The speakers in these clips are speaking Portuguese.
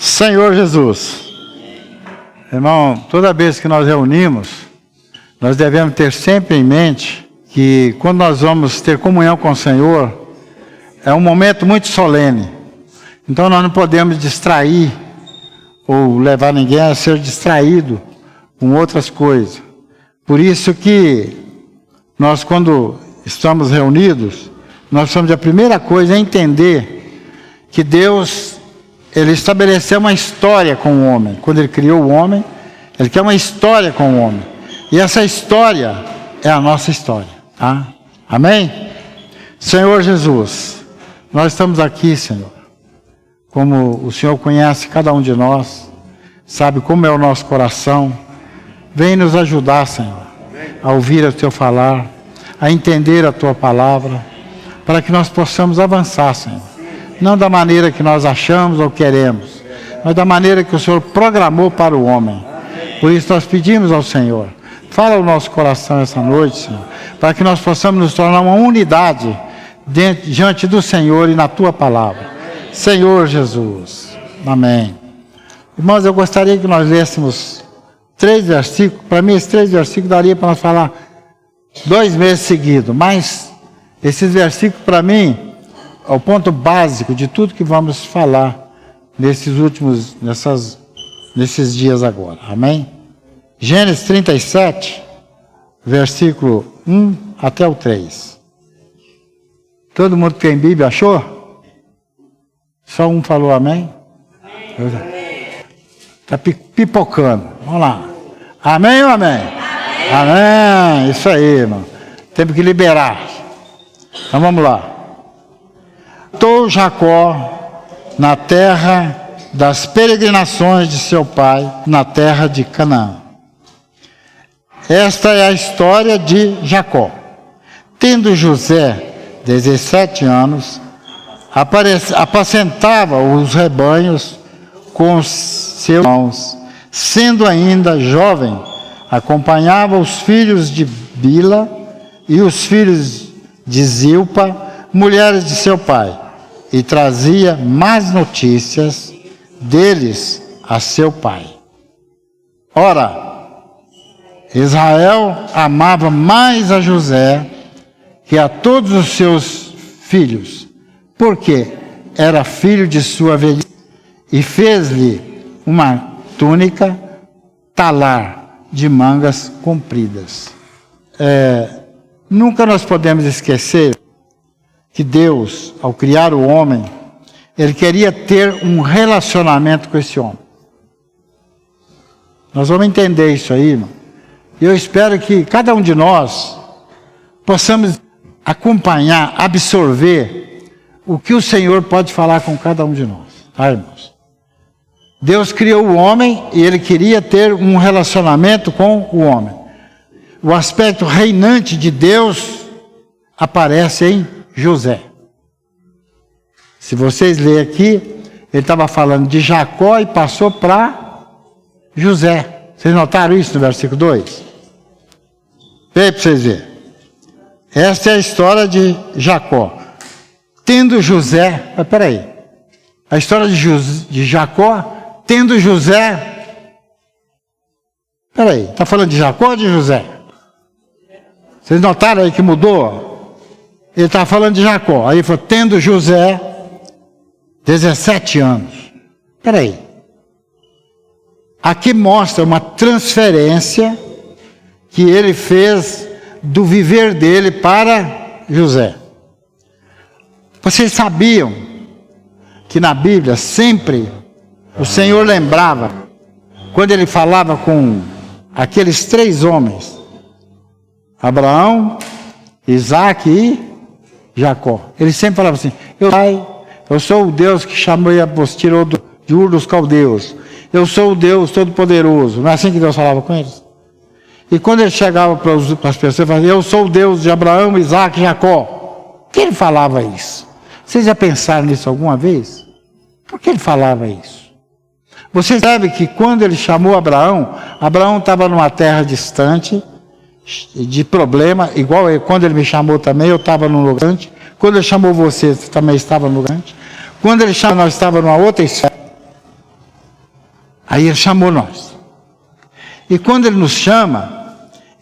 Senhor Jesus. Irmão, toda vez que nós reunimos, nós devemos ter sempre em mente que quando nós vamos ter comunhão com o Senhor, é um momento muito solene. Então nós não podemos distrair ou levar ninguém a ser distraído com outras coisas. Por isso que nós, quando estamos reunidos, nós somos a primeira coisa a entender que Deus, Ele estabeleceu uma história com o homem. Quando Ele criou o homem, Ele quer uma história com o homem. E essa história é a nossa história. Tá? Amém? Senhor Jesus, nós estamos aqui, Senhor. Como o Senhor conhece cada um de nós, sabe como é o nosso coração. Vem nos ajudar, Senhor, a ouvir o Teu falar, a entender a Tua palavra, para que nós possamos avançar, Senhor. Não da maneira que nós achamos ou queremos, mas da maneira que o Senhor programou para o homem. Por isso nós pedimos ao Senhor, fala o nosso coração essa noite, Senhor, para que nós possamos nos tornar uma unidade diante do Senhor e na Tua palavra. Senhor Jesus. Amém. Irmãos, eu gostaria que nós lêssemos 3 versículos. Para mim, esses 3 versículos daria para nós falar 2 meses seguidos. Mas esses versículos, para mim, é o ponto básico de tudo que vamos falar nesses dias agora. Amém? Gênesis 37, versículo 1 até o 3. Todo mundo que tem Bíblia achou? Só um falou amém? Está pipocando. Vamos lá. Amém ou amém? Amém. Isso aí, irmão. Temos que liberar. Então vamos lá. Matou Jacó na terra das peregrinações de seu pai, na terra de Canaã. Esta é a história de Jacó. Tendo José 17 anos, apacentava os rebanhos com seus irmãos. Sendo ainda jovem, acompanhava os filhos de Bila e os filhos de Zilpa, mulheres de seu pai, e trazia más notícias deles a seu pai. Ora, Israel amava mais a José que a todos os seus filhos, porque era filho de sua velhice, e fez-lhe uma túnica talar de mangas compridas. Nunca nós podemos esquecer que Deus, ao criar o homem, Ele queria ter um relacionamento com esse homem. Nós vamos entender isso aí, irmão. E eu espero que cada um de nós possamos acompanhar, absorver o que o Senhor pode falar com cada um de nós. Tá, irmãos? Deus criou o homem e Ele queria ter um relacionamento com o homem. O aspecto reinante de Deus aparece em José. Se vocês lerem aqui, ele estava falando de Jacó e passou para José. Vocês notaram isso no versículo 2? Vê para vocês verem. Esta é a história de Jacó. Tendo José... Mas peraí. A história de Jacó, tendo José... Peraí, está falando de Jacó ou de José? Vocês notaram aí que mudou? Ele está falando de Jacó. Aí ele falou, tendo José 17 anos. Peraí. Aqui mostra uma transferência que ele fez do viver dele para José. Vocês sabiam que na Bíblia sempre o Senhor lembrava, quando ele falava com aqueles 3 homens, Abraão, Isaac e Jacó. Ele sempre falava assim, eu sou o Deus que chamou e vos tirou de Ur dos Caldeus. Eu sou o Deus Todo-Poderoso. Não é assim que Deus falava com eles? E quando ele chegava para as pessoas, ele falava, eu sou o Deus de Abraão, Isaac e Jacó. Por que ele falava isso? Vocês já pensaram nisso alguma vez? Por que ele falava isso? Vocês sabem que quando ele chamou Abraão, Abraão estava numa terra distante, de problema, igual quando ele me chamou também, eu estava num lugar distante. Quando ele chamou você também estava no lugar distante. Quando ele chamou, nós estávamos numa outra esfera. Aí ele chamou nós. E quando ele nos chama,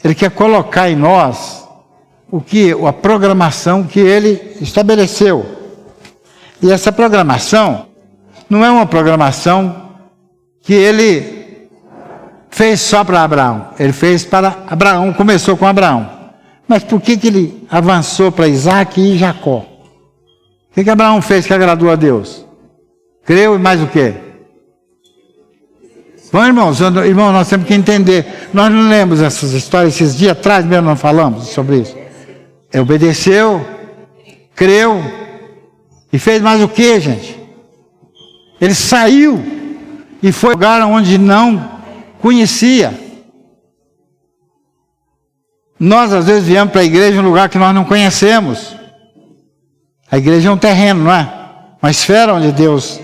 ele quer colocar em nós a programação que ele estabeleceu. E essa programação não é uma programação que ele fez só para Abraão. Ele fez para Abraão, começou com Abraão. Mas por que ele avançou para Isaac e Jacó? O que Abraão fez que agradou a Deus? Creu e mais o quê? Bom, irmãos, nós temos que entender. Nós não lemos essas histórias, esses dias atrás mesmo não falamos sobre isso. Ele obedeceu, creu e fez mais o quê, gente? Ele saiu e foi para um lugar onde não conhecia. Nós às vezes viemos para a igreja em um lugar que nós não conhecemos. A igreja é um terreno, não é? Uma esfera onde Deus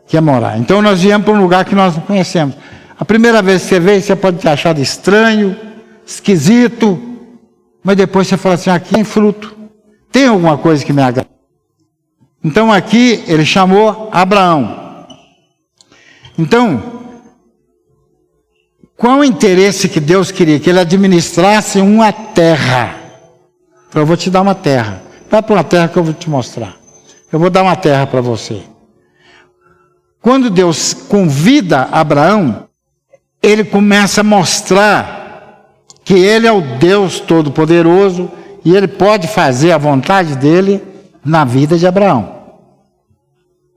quer morar. Então nós viemos para um lugar que nós não conhecemos. A primeira vez que você veio, você pode ter achado estranho, esquisito, mas depois você fala assim, aqui tem fruto. Tem alguma coisa que me agrada. Então aqui ele chamou Abraão. Então, qual o interesse que Deus queria? Que ele administrasse uma terra. Eu vou te dar uma terra. Vai para uma terra que eu vou te mostrar. Eu vou dar uma terra para você. Quando Deus convida Abraão, ele começa a mostrar que ele é o Deus Todo-Poderoso e ele pode fazer a vontade dele na vida de Abraão.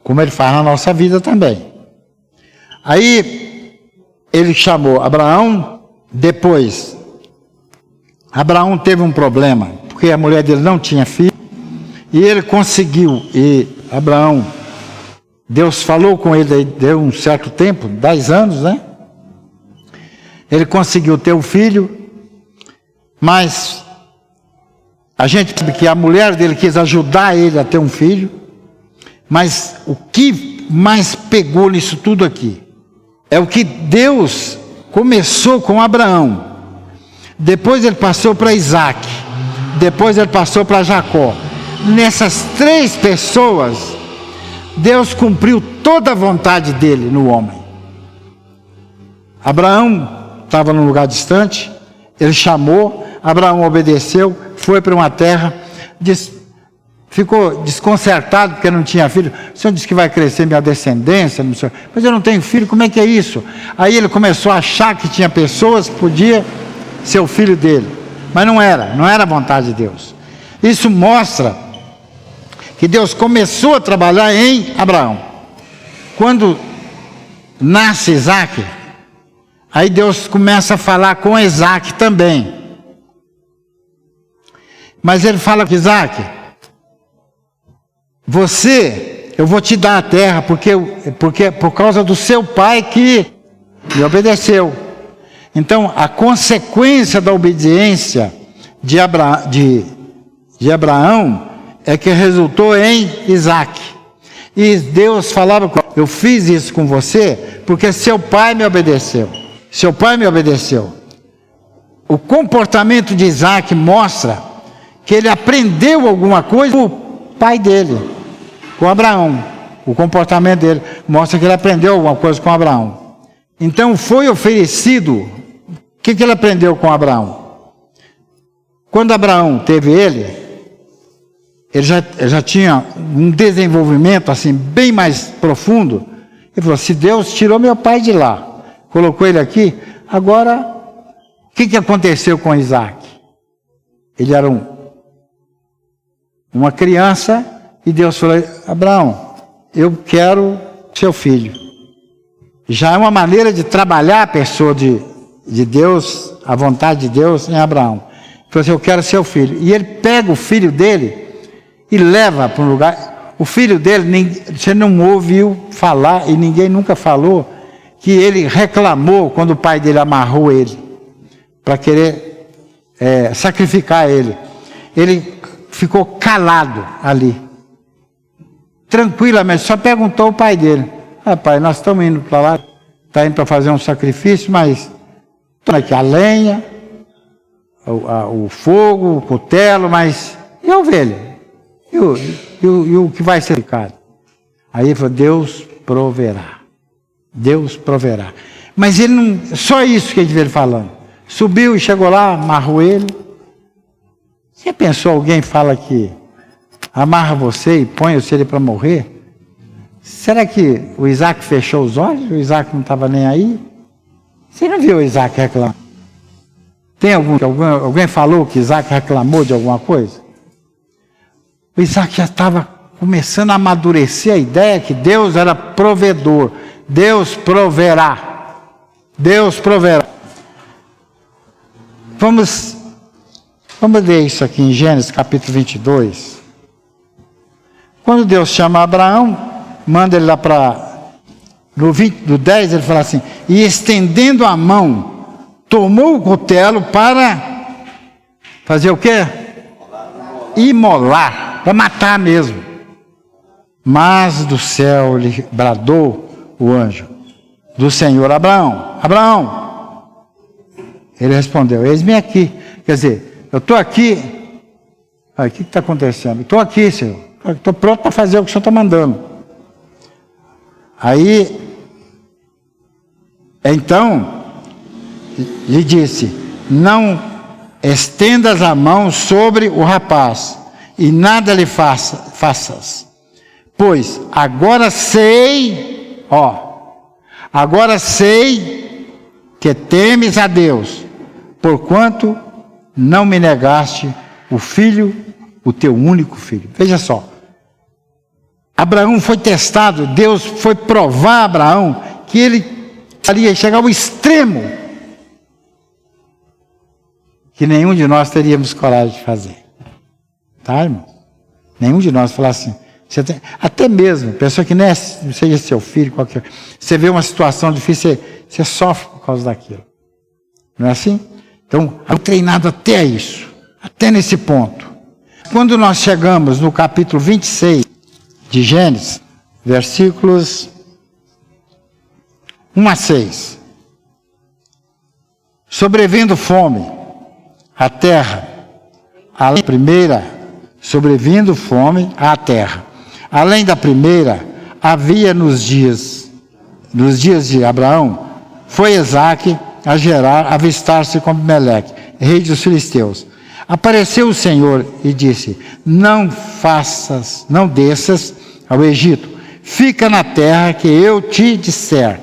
Como ele faz na nossa vida também. Aí, ele chamou Abraão, depois, Abraão teve um problema, porque a mulher dele não tinha filho, e ele conseguiu, e Abraão, Deus falou com ele, deu um certo tempo, 10 anos, né? Ele conseguiu ter um filho, mas a gente sabe que a mulher dele quis ajudar ele a ter um filho, mas o que mais pegou nisso tudo aqui é o que Deus começou com Abraão, depois ele passou para Isaac, depois ele passou para Jacó. Nessas 3 pessoas, Deus cumpriu toda a vontade dele no homem. Abraão estava num lugar distante, ele chamou, Abraão obedeceu, foi para uma terra, ficou desconcertado porque não tinha filho. O Senhor disse que vai crescer minha descendência, não sei, mas eu não tenho filho, como é que é isso? Aí ele começou a achar que tinha pessoas que podiam ser o filho dele, mas não era a vontade de Deus. Isso mostra que Deus começou a trabalhar em Abraão. Quando nasce Isaac, aí Deus começa a falar com Isaac também. Mas ele fala com Isaac, eu vou te dar a terra, porque por causa do seu pai que me obedeceu. Então, a consequência da obediência de Abraão é que resultou em Isaac. E Deus falava, eu fiz isso com você, porque seu pai me obedeceu. Seu pai me obedeceu. O comportamento de Isaac mostra que ele aprendeu alguma coisa com o pai dele, com Abraão. O comportamento dele mostra que ele aprendeu alguma coisa com Abraão. Então foi oferecido. O que ele aprendeu com Abraão? Quando Abraão teve ele já tinha um desenvolvimento assim bem mais profundo. Ele falou, se Deus tirou meu pai de lá, colocou ele aqui, agora o que aconteceu com Isaac? Ele era uma criança e Deus falou, Abraão, eu quero seu filho. Já é uma maneira de trabalhar a pessoa de Deus, a vontade de Deus em Abraão. Ele falou assim, eu quero seu filho. E ele pega o filho dele e leva para um lugar. O filho dele, você não ouviu falar, e ninguém nunca falou, que ele reclamou quando o pai dele amarrou ele, para querer sacrificar ele. Ele ficou calado ali, tranquilamente, só perguntou ao pai dele, pai, nós estamos indo para lá, está indo para fazer um sacrifício, mas toma aqui a lenha, o fogo, o cutelo, mas e a ovelha? E o que vai ser ficado? Aí ele falou, Deus proverá. Deus proverá. Mas ele não, só isso que ele veio falando. Subiu e chegou lá, amarrou ele. Você pensou, alguém fala que amarra você e põe ele para morrer? Será que o Isaac fechou os olhos? O Isaac não estava nem aí? Você não viu o Isaac reclamar? Tem alguém falou que Isaac reclamou de alguma coisa? O Isaac já estava começando a amadurecer a ideia que Deus era provedor. Deus proverá. Deus proverá. Vamos ler isso aqui em Gênesis capítulo 22. Quando Deus chama Abraão, manda ele lá para... No 10 ele fala assim: e estendendo a mão, tomou o cutelo para fazer o quê? Imolar, para matar mesmo. Mas do céu lhe bradou o anjo do Senhor: Abraão, Abraão. Ele respondeu: eis-me aqui. Quer dizer, eu estou aqui. O que está acontecendo? Estou aqui, Senhor. Estou pronto para fazer o que o Senhor está mandando. Aí, então, lhe disse: não estendas a mão sobre o rapaz, e nada lhe faças. Pois agora sei, agora sei que temes a Deus, porquanto não me negaste o filho, o teu único filho. Veja só. Abraão foi testado, Deus foi provar a Abraão que ele ia chegar ao extremo que nenhum de nós teríamos coragem de fazer. Tá, irmão? Nenhum de nós falar assim. Até mesmo, pessoa que não seja seu filho, qualquer, você vê uma situação difícil, você sofre por causa daquilo. Não é assim? Então, eu treinado até isso, até nesse ponto. Quando nós chegamos no capítulo 26 de Gênesis, versículos 1 a 6. Sobrevindo fome, a terra, a primeira, sobrevindo fome à terra. Além da primeira, havia nos dias de Abraão, foi Isaque a Gerar, avistar-se com Abimeleque, rei dos filisteus. Apareceu o Senhor e disse: não desças ao Egito, fica na terra que eu te disser.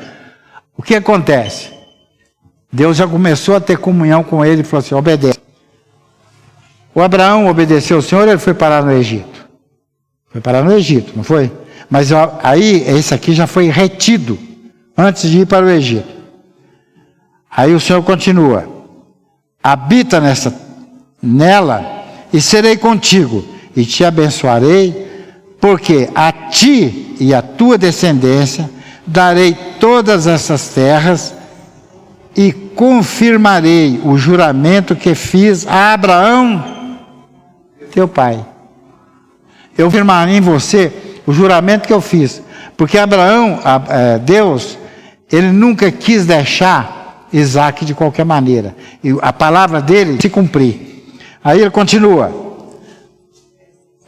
O que acontece? Deus já começou a ter comunhão com ele e falou assim: obedece. O Abraão obedeceu ao Senhor, ele foi parar no Egito. Foi parar no Egito, não foi? Mas aí, esse aqui já foi retido, antes de ir para o Egito. Aí o Senhor continua: habita nela, e serei contigo, e te abençoarei, porque a ti e a tua descendência darei todas essas terras, e confirmarei o juramento que fiz a Abraão, teu pai. Eu firmarei em você o juramento que eu fiz, porque Abraão, Deus, ele nunca quis deixar Isaque de qualquer maneira, e a palavra dele se cumprir. Aí ele continua: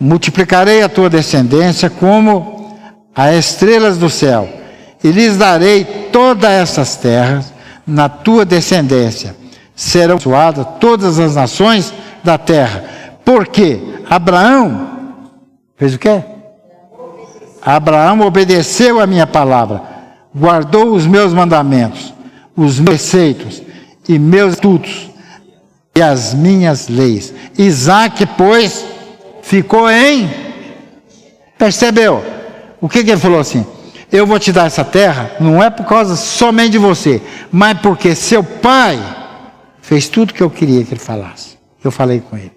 multiplicarei a tua descendência como as estrelas do céu, e lhes darei todas essas terras na tua descendência. Serão abençoadas todas as nações da terra. Porque Abraão fez o quê? Abraão obedeceu a minha palavra, guardou os meus mandamentos, os meus preceitos e meus estatutos e as minhas leis. Isaque, pois, ficou em... Percebeu? O que ele falou assim? Eu vou te dar essa terra, não é por causa somente de você, mas porque seu pai fez tudo que eu queria que ele falasse. Eu falei com ele.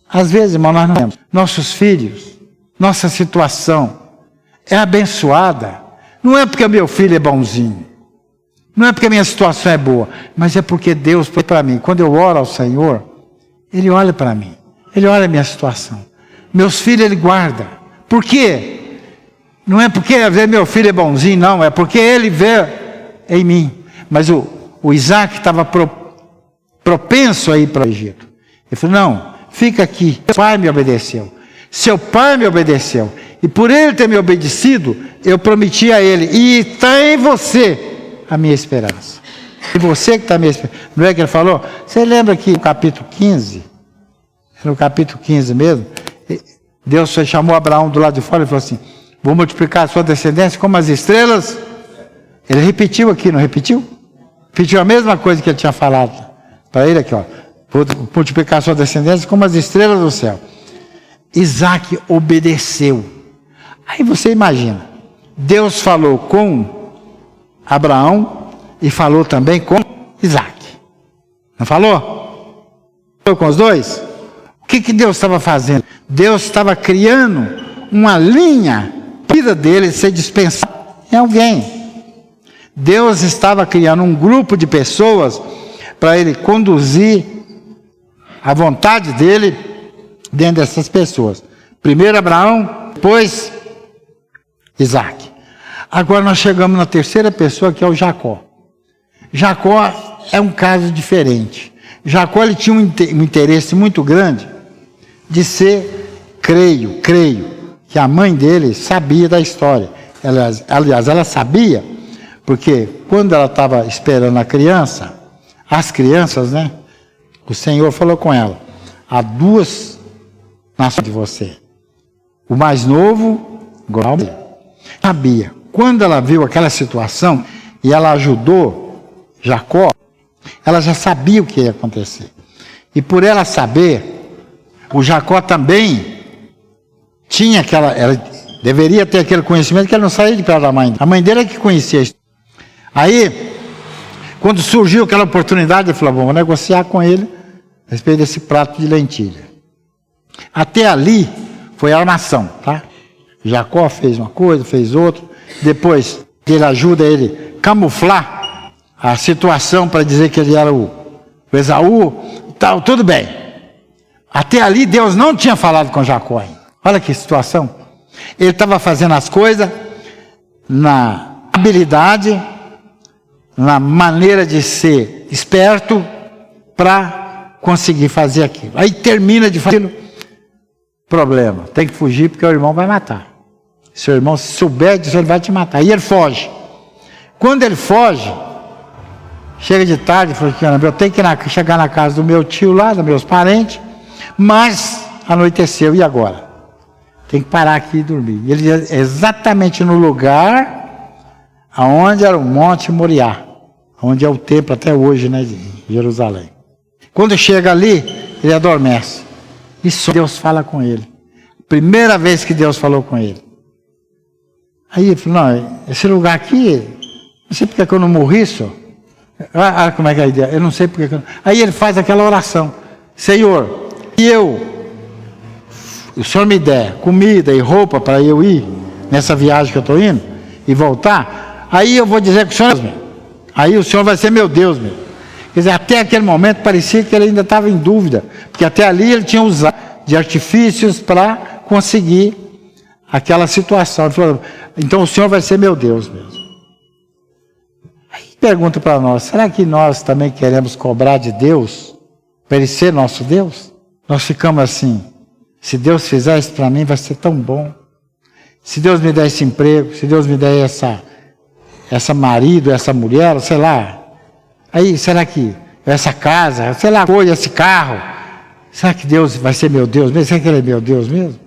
Às vezes, irmão, nós não temos. Nossos filhos, nossa situação é abençoada. Não é porque meu filho é bonzinho. Não é porque a minha situação é boa. Mas é porque Deus foi para mim. Quando eu oro ao Senhor, Ele olha para mim. Ele olha a minha situação. Meus filhos Ele guarda. Por quê? Não é porque às vezes meu filho é bonzinho, não. É porque Ele vê em mim. Mas o Isaac estava propenso a ir para o Egito. Ele falou: não, fica aqui. Seu pai me obedeceu. Seu pai me obedeceu. E por ele ter me obedecido, eu prometi a ele, e está em você a minha esperança. E você que está a minha esperança. Não é que ele falou? Você lembra que no capítulo 15, no capítulo 15 mesmo, Deus chamou Abraão do lado de fora e falou assim, vou multiplicar a sua descendência como as estrelas. Ele repetiu aqui, não repetiu? Repetiu a mesma coisa que ele tinha falado para ele aqui, ó. Vou multiplicar a sua descendência como as estrelas do céu. Isaac obedeceu. Aí você imagina, Deus falou com Abraão e falou também com Isaac. Não falou? Falou com os dois? O que Deus estava fazendo? Deus estava criando uma linha para a vida dele ser dispensada em alguém. Deus estava criando um grupo de pessoas para ele conduzir a vontade dele dentro dessas pessoas. Primeiro Abraão, depois Isaac. Agora nós chegamos na terceira pessoa, que é o Jacó. Jacó é um caso diferente. Jacó ele tinha um interesse muito grande de ser, creio, que a mãe dele sabia da história. Aliás, ela sabia, porque quando ela estava esperando a criança, as crianças, né? O Senhor falou com ela, há duas nações de você. O mais novo, sabia. Quando ela viu aquela situação e ela ajudou Jacó, ela já sabia o que ia acontecer. E por ela saber, o Jacó também tinha ela deveria ter aquele conhecimento que ele não saía de perto da mãe. A mãe dele é que conhecia isso. Aí, quando surgiu aquela oportunidade, ele falou, vou negociar com ele a respeito desse prato de lentilha. Até ali foi a armação, tá? Jacó fez uma coisa, fez outra. Depois, ele ajuda ele a camuflar a situação para dizer que ele era o Esaú, tal, tudo bem. Até ali Deus não tinha falado com Jacó ainda. Olha que situação. Ele estava fazendo as coisas na habilidade, na maneira de ser esperto para conseguir fazer aquilo. Aí termina de fazer aquilo. Problema, tem que fugir porque o irmão vai matar. Se o irmão souber disso, ele vai te matar. E ele foge. Quando ele foge, chega de tarde e fala assim, eu tenho que chegar na casa do meu tio lá, dos meus parentes, mas anoiteceu, e agora? Tem que parar aqui e dormir. E ele ia exatamente no lugar onde era o Monte Moriá, onde é o templo até hoje, né, de Jerusalém. Quando chega ali, ele adormece. E só Deus fala com ele. Primeira vez que Deus falou com ele. Aí ele falou, não, esse lugar aqui, não sei porque que eu não morri, senhor. Olha como é que é a ideia, eu não sei porque que eu não... Aí ele faz aquela oração. Senhor, se o senhor me der comida e roupa para eu ir nessa viagem que eu estou indo e voltar, aí eu vou dizer que o senhor é Deus, meu. Aí o senhor vai ser meu Deus, meu. Quer dizer, até aquele momento parecia que ele ainda estava em dúvida, porque até ali ele tinha usado de artifícios para conseguir aquela situação. Ele falou, então o Senhor vai ser meu Deus mesmo. Aí pergunta para nós, será que nós também queremos cobrar de Deus para Ele ser nosso Deus? Nós ficamos assim, se Deus fizer isso para mim vai ser tão bom. Se Deus me der esse emprego, se Deus me der essa marido, essa mulher, sei lá. Aí, será que essa casa, sei lá, esse carro, será que Deus vai ser meu Deus mesmo? Será que Ele é meu Deus mesmo?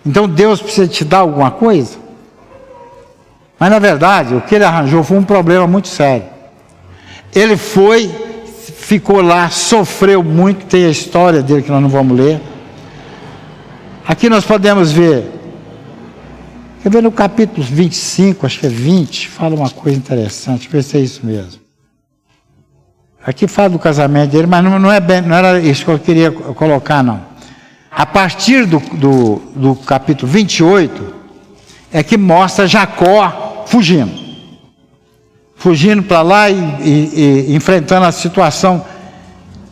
Então Deus precisa te dar alguma coisa? Mas na verdade, o que ele arranjou foi um problema muito sério. Ele ficou lá, sofreu muito, tem a história dele que nós não vamos ler. Aqui nós podemos ver, quer ver no capítulo 25, acho que é 20, fala uma coisa interessante, deixa eu ver se é isso mesmo. Aqui fala do casamento dele, mas não era isso que eu queria colocar, não. A partir do capítulo 28, é que mostra Jacó fugindo. Fugindo para lá e enfrentando a situação.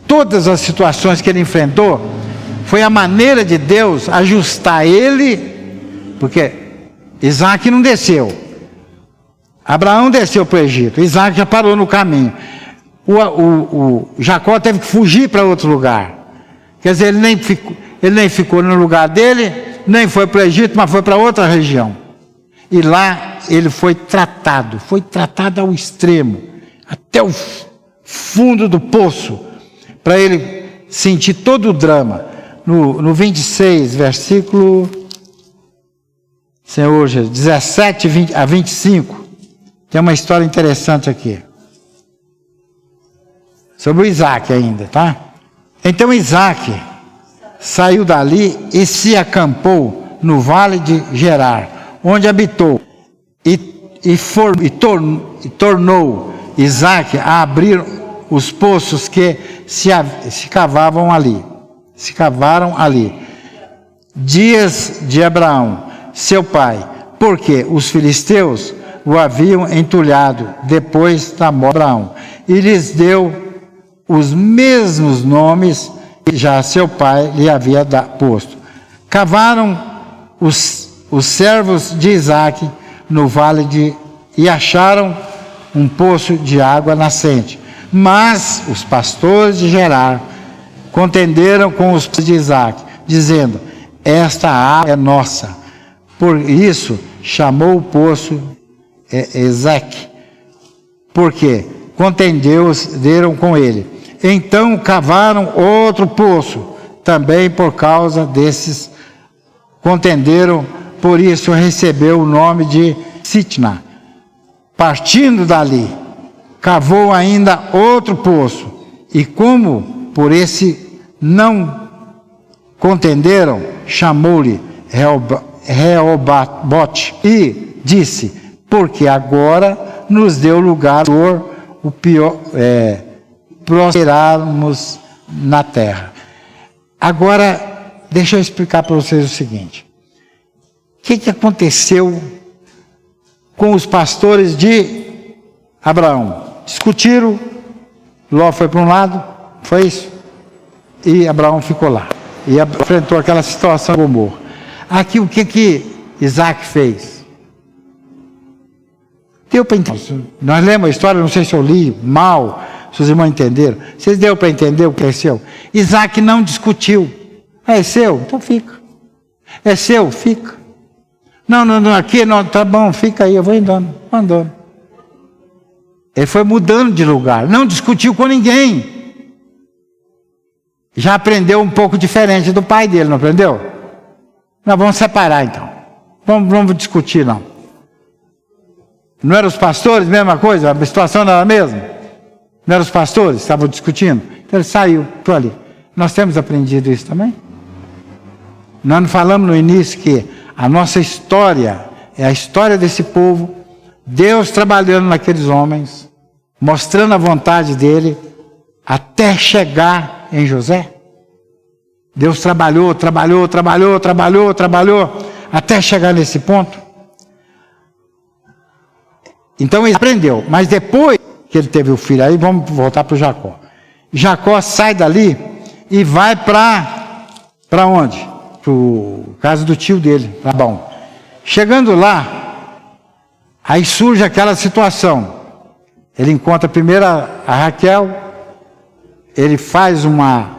Todas as situações que ele enfrentou, foi a maneira de Deus ajustar ele, porque Isaac não desceu. Abraão desceu para o Egito, Isaac já parou no caminho. O Jacó teve que fugir para outro lugar. Quer dizer, ele nem ficou no lugar dele, nem foi para o Egito, mas foi para outra região. E lá ele foi tratado ao extremo, até o fundo do poço, para ele sentir todo o drama. No 26, versículo, Senhor Jesus, 17 a 25, tem uma história interessante aqui. Sobre o Isaac ainda, tá? Então Isaac saiu dali e se acampou no vale de Gerar, onde habitou, e tornou Isaac a abrir os poços que se cavaram ali. Dias de Abraão, seu pai, porque os filisteus o haviam entulhado depois da morte de Abraão, e lhes deu os mesmos nomes que já seu pai lhe havia posto. Cavaram os servos de Isaac no vale e acharam um poço de água nascente. Mas os pastores de Gerar contenderam com os de Isaac, dizendo: esta água é nossa. Por isso chamou o poço Ezeque, porque contenderam com ele. Então cavaram outro poço, também por causa desses contenderam, por isso recebeu o nome de Sitna. Partindo dali, cavou ainda outro poço, e como por esse não contenderam, chamou-lhe Reobote, e disse: porque agora nos deu lugar o pior, prosperarmos na terra. Agora, deixa eu explicar para vocês o seguinte: o que aconteceu com os pastores de Abraão? Discutiram, Ló foi para um lado, foi isso, e Abraão ficou lá, e enfrentou aquela situação de Gomorra. Aqui o que Isaac fez? Deu para entender. Nós lemos a história, não sei se eu li mal, se os irmãos entenderam. Vocês deu para entender o que é seu? Isaac não discutiu. É seu? Então fica. É seu? Fica. Não, aqui não, tá bom, fica aí, eu vou andando. Ele foi mudando de lugar, não discutiu com ninguém. Já aprendeu um pouco diferente do pai dele, não aprendeu? Nós vamos separar então. Vamos discutir não. Não eram os pastores, mesma coisa? A situação não era a mesma? Não eram os pastores que estavam discutindo? Então ele saiu por ali. Nós temos aprendido isso também? Nós não falamos no início que a nossa história é a história desse povo, Deus trabalhando naqueles homens, mostrando a vontade dele, até chegar em José? Deus trabalhou, até chegar nesse ponto. Então ele aprendeu, mas depois que ele teve o filho, aí vamos voltar para o Jacó. Jacó sai dali e vai para onde? Para o caso do tio dele, Labão. Chegando lá, aí surge aquela situação. Ele encontra primeiro a Raquel, ele faz uma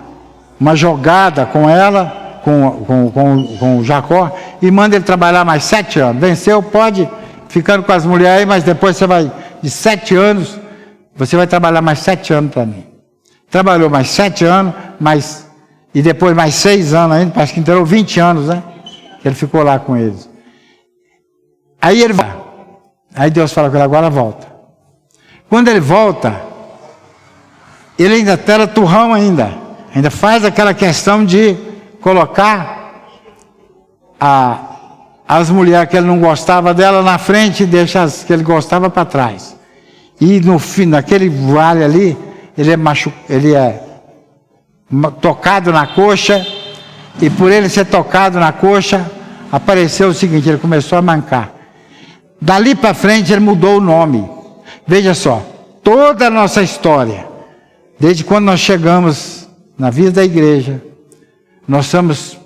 jogada com ela, com o Jacó, e manda ele trabalhar mais 7 anos. Venceu, pode ficando com as mulheres aí, mas depois você vai, de 7 anos, você vai trabalhar mais 7 anos para mim. Trabalhou mais 7 anos, e depois mais 6 anos ainda, parece que entrou 20 anos, né? Ele ficou lá com eles. Aí ele vai. Aí Deus fala com ele: agora volta. Quando ele volta, ele ainda tela turrão ainda faz aquela questão de colocar as mulheres que ele não gostava dela na frente e deixa as que ele gostava para trás. E no fim, naquele vale ali, ele é tocado na coxa, e por ele ser tocado na coxa, apareceu o seguinte: ele começou a mancar. Dali para frente ele mudou o nome. Veja só, toda a nossa história, desde quando nós chegamos na vida da igreja, nós somos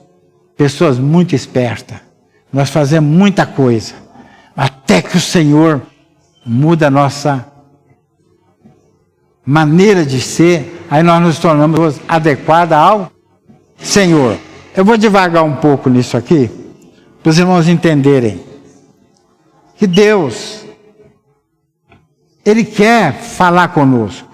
pessoas muito espertas, nós fazemos muita coisa, até que o Senhor muda a nossa maneira de ser, aí nós nos tornamos adequadas ao Senhor. Eu vou devagar um pouco nisso aqui, para os irmãos entenderem que Deus, Ele quer falar conosco.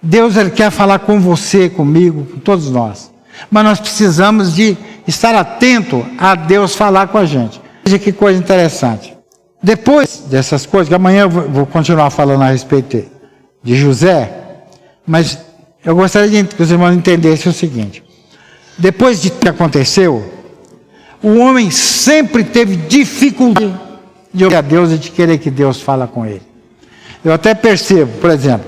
Deus, Ele quer falar com você, comigo, com todos nós. Mas nós precisamos de estar atento a Deus falar com a gente. Veja que coisa interessante. Depois dessas coisas, que amanhã eu vou continuar falando a respeito de José, mas eu gostaria que os irmãos entendessem o seguinte. Depois de que aconteceu, o homem sempre teve dificuldade de ouvir a Deus e de querer que Deus fale com ele. Eu até percebo, por exemplo,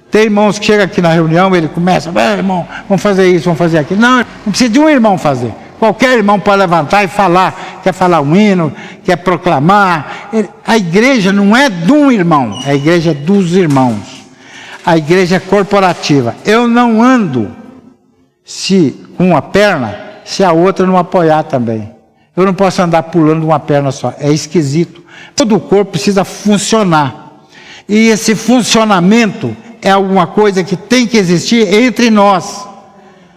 tem irmãos que chegam aqui na reunião, ele começa, irmão, vamos fazer isso, vamos fazer aquilo. Não, não precisa de um irmão fazer. Qualquer irmão pode levantar e falar, quer falar um hino, quer proclamar. A igreja não é de um irmão, a igreja é dos irmãos. A igreja é corporativa. Eu não ando com uma perna, se a outra não apoiar também. Eu não posso andar pulando uma perna só, é esquisito. Todo o corpo precisa funcionar. E esse funcionamento é alguma coisa que tem que existir entre nós.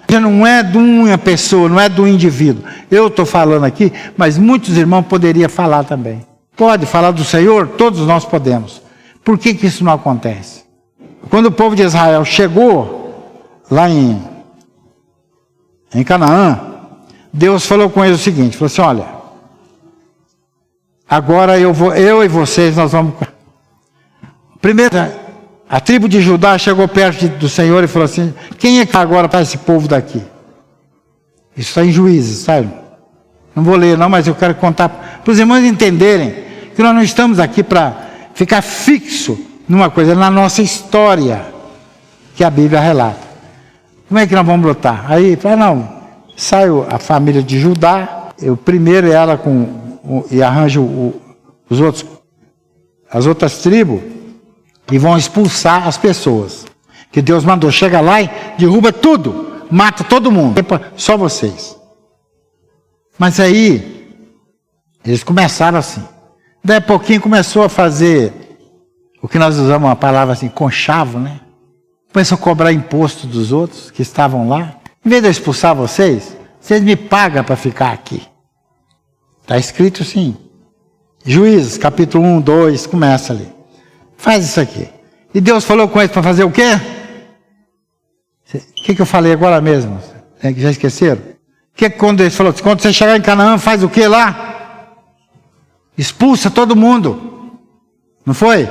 Não é de uma pessoa, não é do indivíduo. Eu estou falando aqui, mas muitos irmãos poderiam falar também. Pode falar do Senhor? Todos nós podemos. Por que isso não acontece? Quando o povo de Israel chegou lá em Canaã, Deus falou com eles o seguinte, falou assim, olha, agora eu e vocês, nós vamos... Primeiro, a tribo de Judá chegou perto do Senhor e falou assim, quem é que agora para esse povo daqui? Isso está em Juízes, sabe? Não vou ler não, mas eu quero contar para os irmãos entenderem que nós não estamos aqui para ficar fixo numa coisa, na nossa história que a Bíblia relata. Como é que nós vamos lutar? Aí, não, sai a família de Judá, eu primeiro ela e arranjo as outras tribos, e vão expulsar as pessoas. Que Deus mandou, chega lá e derruba tudo, mata todo mundo, só vocês. Mas aí, eles começaram assim. Daí a pouquinho começou a fazer, o que nós usamos uma palavra assim, conchavo, né? Começou a cobrar imposto dos outros que estavam lá. Em vez de eu expulsar vocês me pagam para ficar aqui. Está escrito assim. Juízes, capítulo 1, 2, começa ali. Faz isso aqui. E Deus falou com eles para fazer o quê? O que eu falei agora mesmo? Já esqueceram? Quando ele falou, quando você chegar em Canaã, faz o que lá? Expulsa todo mundo. Não foi?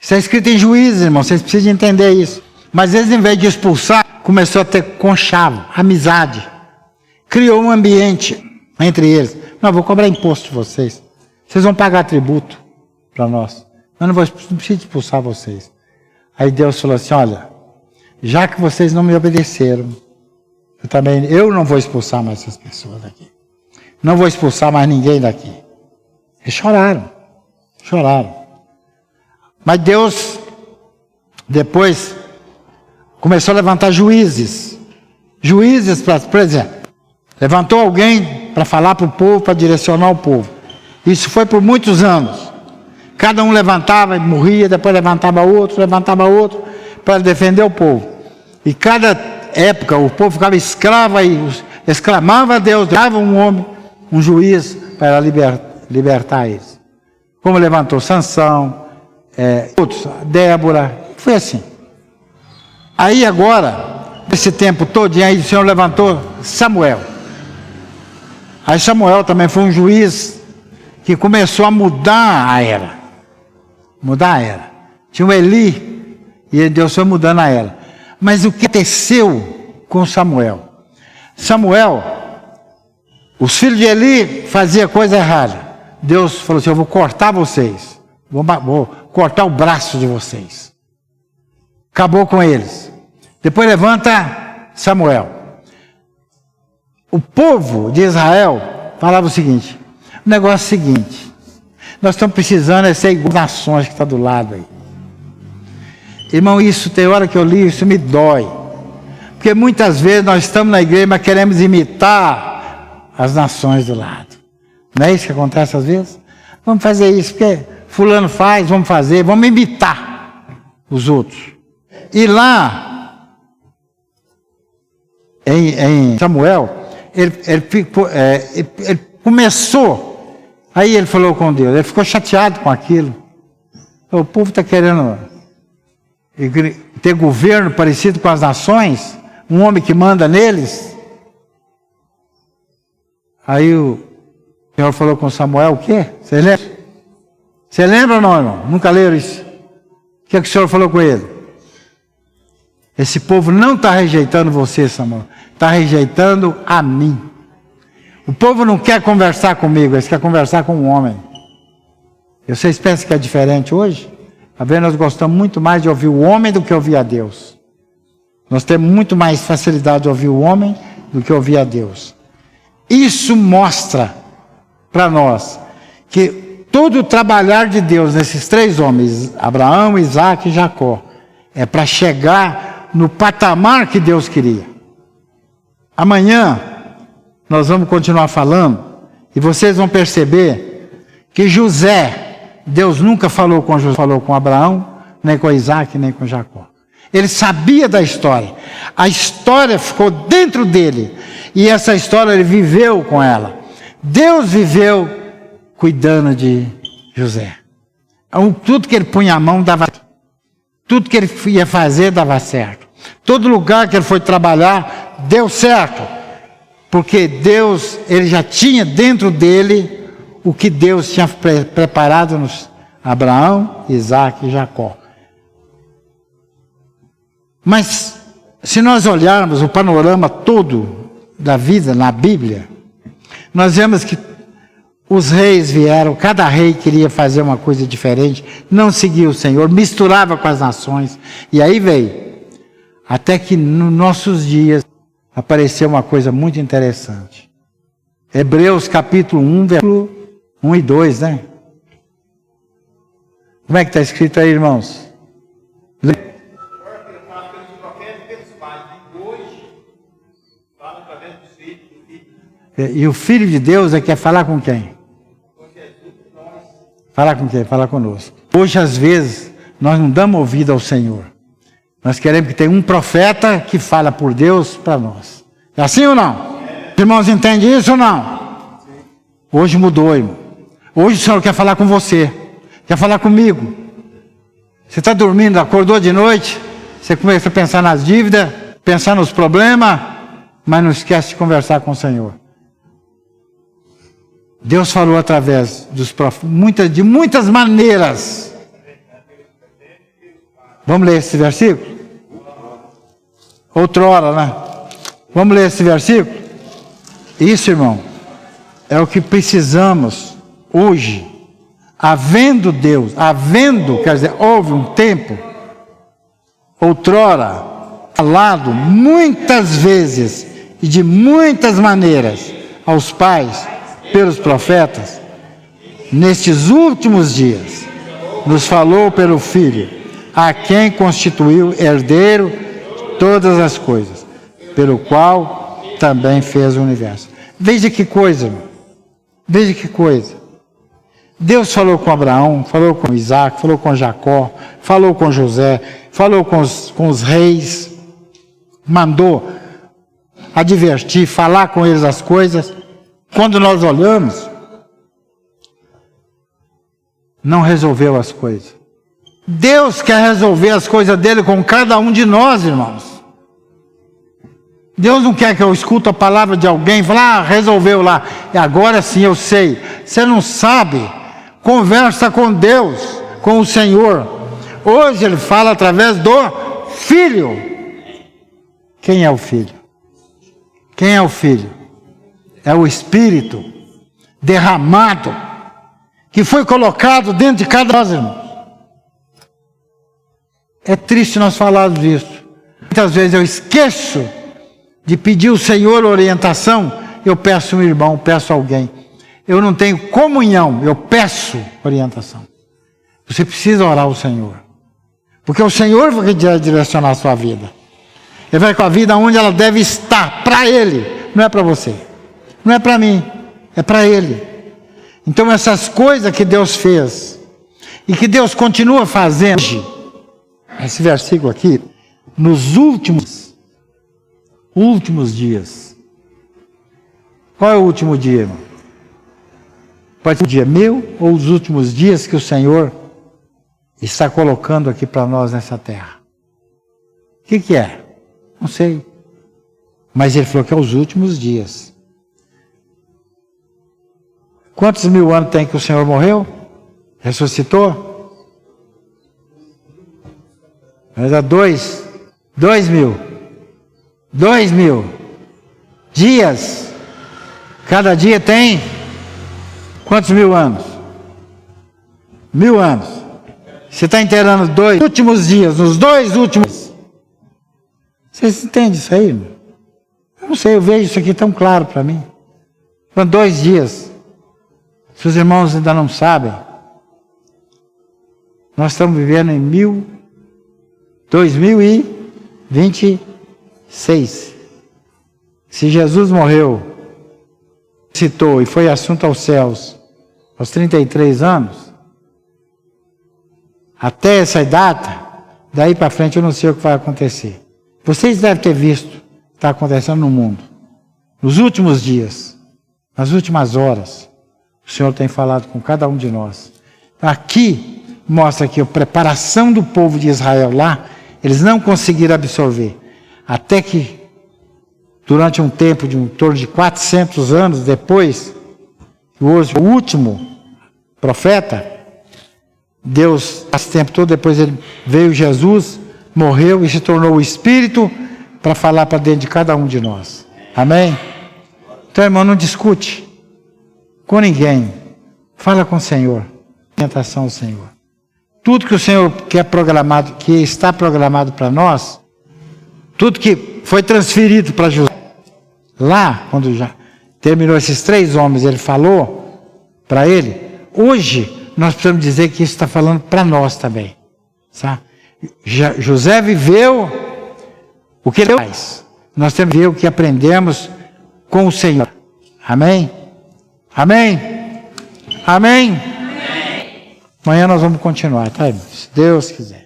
Isso é escrito em Juízes, irmão, vocês precisam entender isso. Mas eles, em vez de expulsar, começou a ter conchavo, amizade. Criou um ambiente entre eles. Não, vou cobrar imposto de vocês. Vocês vão pagar tributo para nós. Eu não preciso expulsar vocês. Aí Deus falou assim, olha, já que vocês não me obedeceram, eu não vou expulsar mais essas pessoas daqui. Não vou expulsar mais ninguém daqui. Eles choraram. Mas Deus, depois, começou a levantar juízes. Juízes, por exemplo, levantou alguém para falar para o povo, para direcionar o povo. Isso foi por muitos anos. Cada um levantava e morria, depois levantava outro, para defender o povo. E cada época o povo ficava escravo e exclamava a Deus, dava um homem, um juiz para libertar eles. Como levantou Sansão, outros, Débora, foi assim. Aí agora, esse tempo todo, aí o Senhor levantou Samuel. Aí Samuel também foi um juiz que começou a mudar a era. Tinha o Eli, e Deus foi mudando a era. Mas o que aconteceu com Samuel? Os filhos de Eli faziam coisa errada. Deus falou assim, eu vou cortar vocês. Vou cortar o braço de vocês. Acabou com eles. Depois levanta Samuel. O povo de Israel falava o seguinte, o negócio é o seguinte, nós estamos precisando ser igual às nações que está do lado aí. Irmão, isso tem hora que eu li, isso me dói. Porque muitas vezes nós estamos na igreja, mas queremos imitar as nações do lado. Não é isso que acontece às vezes? Vamos fazer isso, porque fulano faz, vamos fazer, vamos imitar os outros. E lá, em Samuel, ele Começou. Aí ele falou com Deus. Ele ficou chateado com aquilo. O povo está querendo ter governo parecido com as nações. Um homem que manda neles. Aí o Senhor falou com Samuel, o quê? Você lembra? Você lembra ou não, irmão? Nunca leram isso? O que o Senhor falou com ele? Esse povo não está rejeitando você, Samuel. Está rejeitando a mim. O povo não quer conversar comigo, eles querem conversar com um homem. Vocês pensam que é diferente hoje? Tá vendo? Nós gostamos muito mais de ouvir o homem do que ouvir a Deus. Nós temos muito mais facilidade de ouvir o homem do que ouvir a Deus. Isso mostra para nós que todo o trabalhar de Deus nesses três homens, Abraão, Isaac e Jacó, é para chegar no patamar que Deus queria. Amanhã nós vamos continuar falando e vocês vão perceber que José, Deus nunca falou com José, falou com Abraão, nem com Isaac, nem com Jacó. Ele sabia da história. A história ficou dentro dele. E essa história ele viveu com ela. Deus viveu cuidando de José. Tudo que ele punha a mão dava certo. Tudo que ele ia fazer dava certo. Todo lugar que ele foi trabalhar deu certo. Porque Deus, ele já tinha dentro dele o que Deus tinha preparado nos Abraão, Isaac e Jacó. Mas, se nós olharmos o panorama todo da vida na Bíblia, nós vemos que os reis vieram, cada rei queria fazer uma coisa diferente, não seguia o Senhor, misturava com as nações, e aí veio, até que nos nossos dias apareceu uma coisa muito interessante. Hebreus capítulo 1, versículo 1 e 2, né? Como é que está escrito aí, irmãos? E o Filho de Deus é que quer falar com quem? Falar com quem? Falar conosco. Hoje, às vezes, nós não damos ouvido ao Senhor. Nós queremos que tenha um profeta que fala por Deus para nós. É assim ou não? Os irmãos entendem isso ou não? Hoje mudou, irmão. Hoje o Senhor quer falar com você. Quer falar comigo. Você está dormindo, acordou de noite, você começa a pensar nas dívidas, pensar nos problemas, mas não esquece de conversar com o Senhor. Deus falou através dos profetas, de muitas maneiras. Vamos ler esse versículo? Outrora, né? Vamos ler esse versículo? Isso, irmão, é o que precisamos hoje. Havendo Deus, quer dizer, houve um tempo, outrora, falado muitas vezes e de muitas maneiras aos pais, pelos profetas, nestes últimos dias, nos falou pelo Filho, a quem constituiu herdeiro de todas as coisas, pelo qual também fez o universo. Veja que coisa, irmão. Veja que coisa. Deus falou com Abraão, falou com Isaac, falou com Jacó, falou com José, falou com os reis, mandou advertir, falar com eles as coisas. Quando nós olhamos, não resolveu as coisas. Deus quer resolver as coisas dele com cada um de nós, irmãos. Deus não quer que eu escute a palavra de alguém e fale, resolveu lá. E agora sim eu sei. Você não sabe. Conversa com Deus, com o Senhor. Hoje ele fala através do Filho. Quem é o Filho? Quem é o Filho? É o Espírito derramado, que foi colocado dentro de cada nós, irmão. É triste nós falarmos disso. Muitas vezes eu esqueço de pedir ao Senhor orientação, eu peço um irmão, peço alguém. Eu não tenho comunhão, eu peço orientação. Você precisa orar ao Senhor. Porque o Senhor vai direcionar a sua vida. Ele vai com a vida onde ela deve estar, para Ele, não é para você. Não é para mim, é para Ele. Então essas coisas que Deus fez, e que Deus continua fazendo hoje, esse versículo aqui, nos últimos dias. Qual é o último dia, irmão? Pode ser o dia 1000 ou os últimos dias que o Senhor está colocando aqui para nós nessa terra. O que é? Não sei. Mas ele falou que é os últimos dias. Quantos 1000 anos tem que o Senhor morreu? Ressuscitou? Mas há 2.000. 2.000 dias. Cada dia tem quantos 1000 anos? 1000 anos. Você está inteirando 2 últimos dias, nos 2 últimos. Vocês entendem isso aí? Eu não sei, eu vejo isso aqui tão claro para mim. Foram 2 dias. Se os irmãos ainda não sabem, nós estamos vivendo em 2026. Se Jesus morreu, citou e foi assunto aos céus aos 33 anos, até essa data, daí para frente eu não sei o que vai acontecer. Vocês devem ter visto o que está acontecendo no mundo. Nos últimos dias, nas últimas horas, o Senhor tem falado com cada um de nós. Aqui, mostra que a preparação do povo de Israel lá, eles não conseguiram absorver. Até que, durante um tempo de em torno de 400 anos depois, hoje o último profeta, Deus, esse tempo todo, depois ele veio Jesus, morreu e se tornou o Espírito para falar para dentro de cada um de nós. Amém? Então, irmão, não discute com ninguém. Fala com o Senhor. Tentação ao Senhor. Tudo que o Senhor quer programado, que está programado para nós, tudo que foi transferido para José, lá, quando já terminou esses 3 homens, ele falou para ele, hoje nós precisamos dizer que isso está falando para nós também. Sabe? José viveu o que ele faz. Nós temos que ver o que aprendemos com o Senhor. Amém? Amém? Amém? Amém. Amanhã nós vamos continuar, tá, irmão? Se Deus quiser.